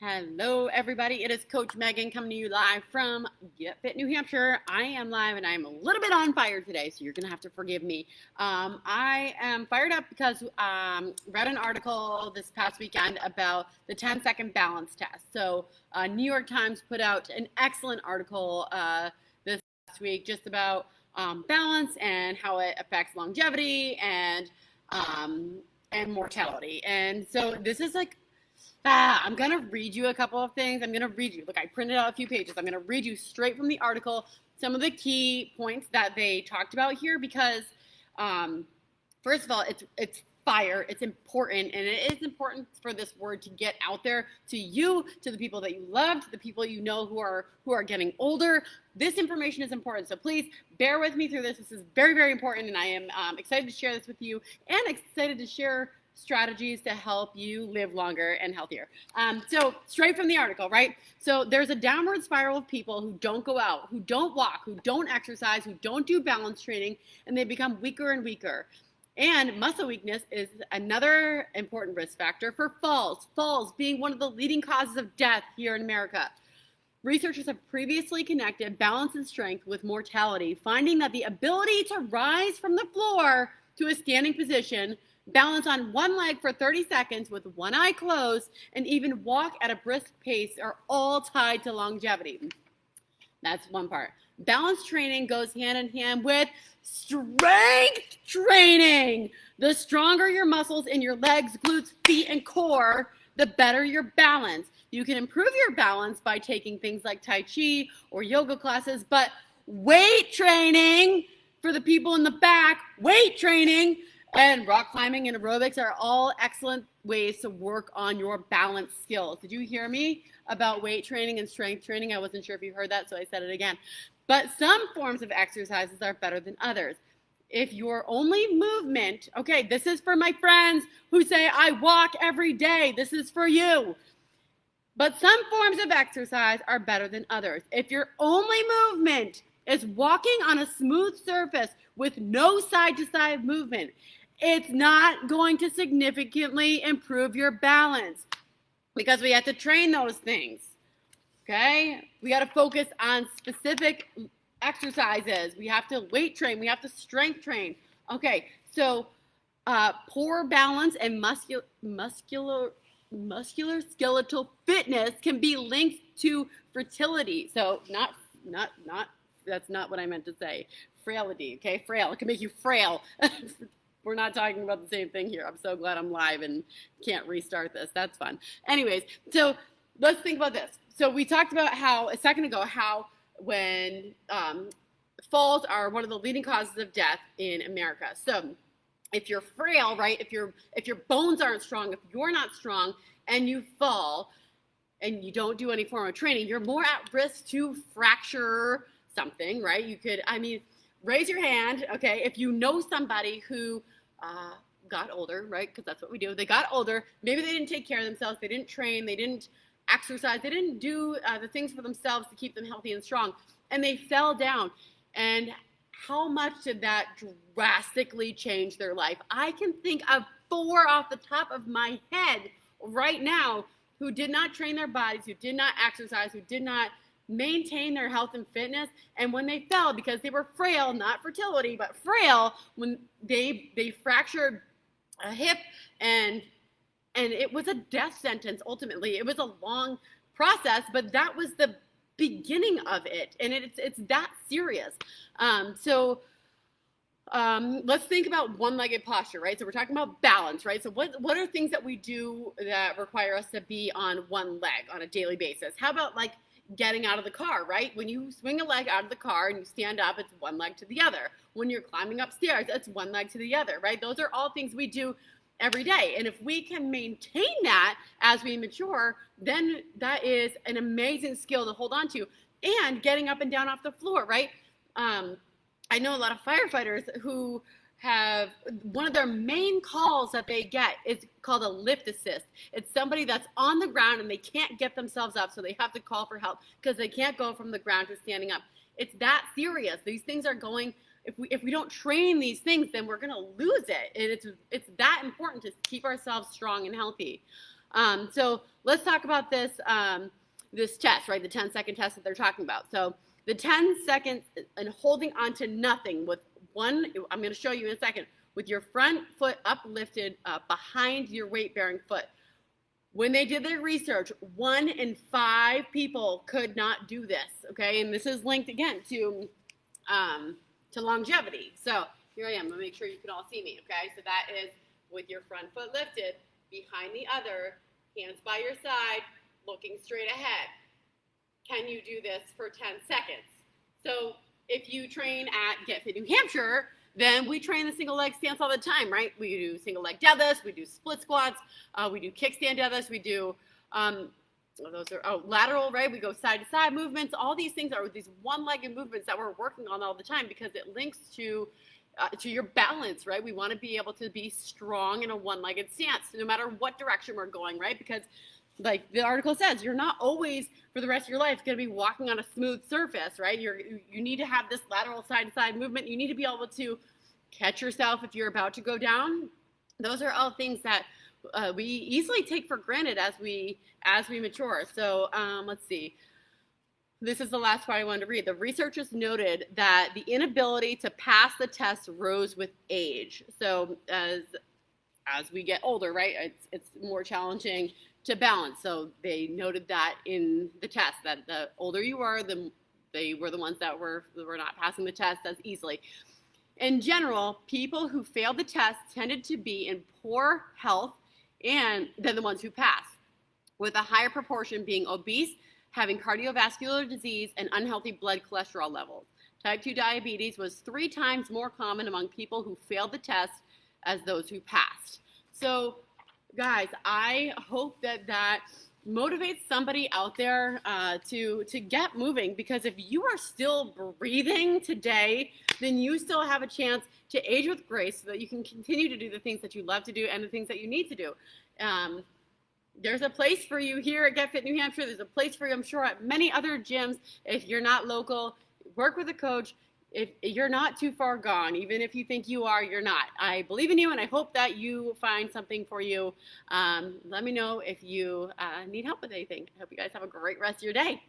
Hello, everybody. It is Coach Megan coming to you live from Get Fit, New Hampshire. I am live and I'm a little bit on fire today, so you're going to have to forgive me. I am fired up because read an article this past weekend about the 10-second balance test. So New York Times put out an excellent article this past week just about balance and how it affects longevity and mortality. And so this is like I'm going to read you a couple of things. I'm going to read you. Look, I printed out a few pages. I'm going to read you straight from the article some of the key points that they talked about here because, first of all, it's fire. It's important, and it is important for this word to get out there to you, to the people that you love, to the people you know who are getting older. This information is important, so please bear with me through this. This is very, very important, and I am excited to share this with you and excited to share strategies to help you live longer and healthier. So straight from the article, right? So there's a downward spiral of people who don't go out, who don't walk, who don't exercise, who don't do balance training, and they become weaker and weaker. And muscle weakness is another important risk factor for falls. Falls being one of the leading causes of death here in America. Researchers have previously connected balance and strength with mortality, finding that the ability to rise from the floor to a standing position, balance on one leg for 30 seconds with one eye closed, and even walk at a brisk pace are all tied to longevity. That's one part. Balance training goes hand in hand with strength training. The stronger your muscles in your legs, glutes, feet, and core, the better your balance. You can improve your balance by taking things like Tai Chi or yoga classes, but weight training, for the people in the back, weight training, and rock climbing and aerobics are all excellent ways to work on your balance skills. Did you hear me about weight training and strength training? I wasn't sure if you heard that, so I said it again. But some forms of exercises are better than others. If your only movement, okay, this is for my friends who say, I walk every day. This is for you. But some forms of exercise are better than others. If your only movement is walking on a smooth surface with no side-to-side movement, it's not going to significantly improve your balance because we have to train those things, okay? We got to focus on specific exercises. We have to weight train. We have to strength train. Okay, so poor balance and muscular skeletal fitness can be linked to fertility. So not that's not what I meant to say. Frailty, okay? Frail. It can make you frail. We're not talking about the same thing here. I'm so glad I'm live and can't restart this. That's fun. Anyways, so let's think about this. So we talked about how, a second ago, how when falls are one of the leading causes of death in America. So if you're frail, right, if your bones aren't strong, if you're not strong and you fall and you don't do any form of training, you're more at risk to fracture something, right? You could, raise your hand, okay, if you know somebody who got older, right, because that's what we do. They got older. Maybe they didn't take care of themselves. They didn't train. They didn't exercise. They didn't do the things for themselves to keep them healthy and strong, and they fell down. And how much did that drastically change their life? I can think of 4 off the top of my head right now who did not train their bodies, who did not exercise, who did not maintain their health and fitness, and when they fell because they were frail, not fertility, but frail, when they fractured a hip and it was a death sentence. Ultimately, it was a long process, but that was the beginning of it, and it's that serious. Let's think about one-legged posture, right? So we're talking about balance, right? So what are things that we do that require us to be on one leg on a daily basis? How about like getting out of the car, right? When you swing a leg out of the car and you stand up, it's one leg to the other. When you're climbing upstairs, it's one leg to the other, right? Those are all things we do every day. And if we can maintain that as we mature, then that is an amazing skill to hold on to. And getting up and down off the floor, right? I know a lot of firefighters who have, one of their main calls that they get is called a lift assist. It's somebody that's on the ground and they can't get themselves up, so they have to call for help because they can't go from the ground to standing up. It's that serious. These things are going, if we don't train these things, then we're going to lose it. And it's that important to keep ourselves strong and healthy. So let's talk about this this test, right? The 10-second test that they're talking about. So the 10 seconds and holding on to nothing with one, I'm going to show you in a second, with your front foot uplifted behind your weight-bearing foot. When they did their research, 1 in 5 people could not do this, okay? And this is linked again to longevity. So here I am. I'm going to make sure you can all see me, okay? So that is with your front foot lifted, behind the other, hands by your side, looking straight ahead. Can you do this for 10 seconds? So if you train at Get Fit New Hampshire, then we train the single leg stance all the time, right? We do single leg deadlifts, we do split squats, we do kickstand deadlifts, we do lateral, right? We go side to side movements. All these things are these one-legged movements that we're working on all the time because it links to your balance, right? We want to be able to be strong in a one-legged stance, no matter what direction we're going, right? Because like the article says, you're not always for the rest of your life going to be walking on a smooth surface, right? You need to have this lateral side-to-side movement. You need to be able to catch yourself if you're about to go down. Those are all things that we easily take for granted as we mature. So let's see. This is the last part I wanted to read. The researchers noted that the inability to pass the test rose with age. So as we get older, right, it's more challenging to balance. So they noted that in the test, that the older you were, they were the ones that were not passing the test as easily. In general, people who failed the test tended to be in poor health and than the ones who passed, with a higher proportion being obese, having cardiovascular disease, and unhealthy blood cholesterol levels. Type 2 diabetes was 3 times more common among people who failed the test as those who passed. So, guys, I hope that motivates somebody out there to get moving, because if you are still breathing today, then you still have a chance to age with grace so that you can continue to do the things that you love to do and the things that you need to do. There's a place for you here at Get Fit New Hampshire. There's a place for you, I'm sure, at many other gyms. If you're not local, work with a coach. If you're not too far gone, even if you think you are, you're not. I believe in you, and I hope that you find something for you. Let me know if you need help with anything. I hope you guys have a great rest of your day.